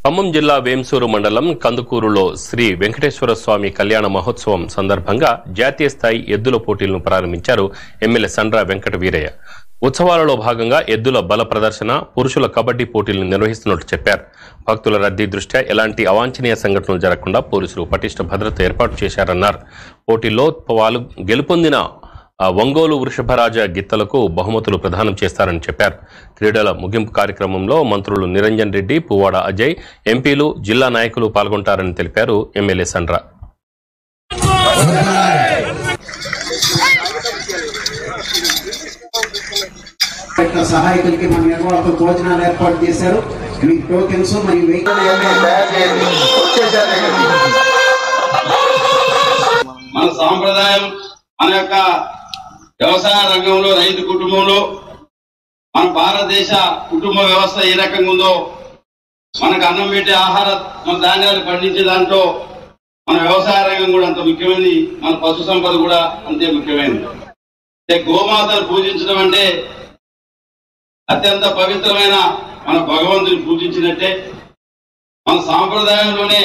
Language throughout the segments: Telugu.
ఖమ్మం జిల్లా వేంసూరు మండలం కందుకూరులో శ్రీ వెంకటేశ్వర స్వామి కళ్యాణ మహోత్సవం సందర్భంగా జాతీయ స్థాయి ఎద్దుల పోటీలను ప్రారంభించారు ఎమ్మెల్యే సండ్ర వెంకట వీరయ్య. ఉత్సవాలలో భాగంగా ఎద్దుల బల ప్రదర్శన, పురుషుల కబడ్డీ పోటీలను నిర్వహిస్తున్నట్టు చెప్పారు. భక్తుల రద్దీ దృష్ట్యా ఎలాంటి అవాంఛనీయ సంఘటనలు జరగకుండా పోలీసులు పటిష్ట భద్రత ఏర్పాటు చేశారన్నారు. పోటీల్లో గెలుపొందిన ఒంగోలు వృషభరాజ గిత్తలకు బహుమతులు ప్రదానం చేస్తారని చెప్పారు. క్రీడల ముగింపు కార్యక్రమంలో మంత్రులు నిరంజన్ రెడ్డి, పువ్వాడ అజయ్, ఎంపీలు, జిల్లా నాయకులు పాల్గొంటారని తెలిపారు ఎమ్మెల్యే సండ్ర. సహాయకులకి మన నిర్వాహకులు భోజనాలు ఏర్పాటు చేశారు. మీకు టోకెన్స్ మరియు మన సాంప్రదాయం, మన యొక్క వ్యవసాయ రంగంలో, రైతు కుటుంబంలో, మన భారతదేశ కుటుంబ వ్యవస్థ ఏ రకంగా ఉందో, మనకు అన్నం పెట్టే మన ధాన్యాలు పండించే దాంట్లో మన వ్యవసాయ రంగం కూడా అంత ముఖ్యమైనది, మన పశు సంపద కూడా అంతే ముఖ్యమైనది. గోమాతను పూజించడం అంటే అత్యంత పవిత్రమైన మన భగవంతుని పూజించినట్టే. మన సాంప్రదాయంలోనే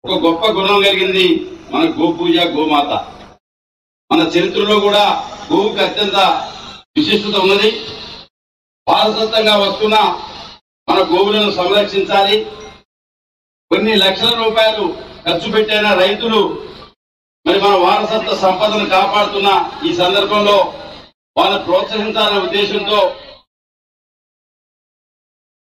ఒక గొప్ప గుణం కలిగింది మన గోపూజ, గోమాత. మన చరిత్రలో కూడా గోవుకి అత్యంత విశిష్టత ఉన్నది. వారసత్వంగా వస్తున్న మన గోవులను సంరక్షించాలి. కొన్ని లక్షల రూపాయలు ఖర్చు పెట్టైన రైతులు మరి మన వారసత్వ సంపదను కాపాడుతున్న ఈ సందర్భంలో వాళ్ళని ప్రోత్సహించాలనే ఉద్దేశంతో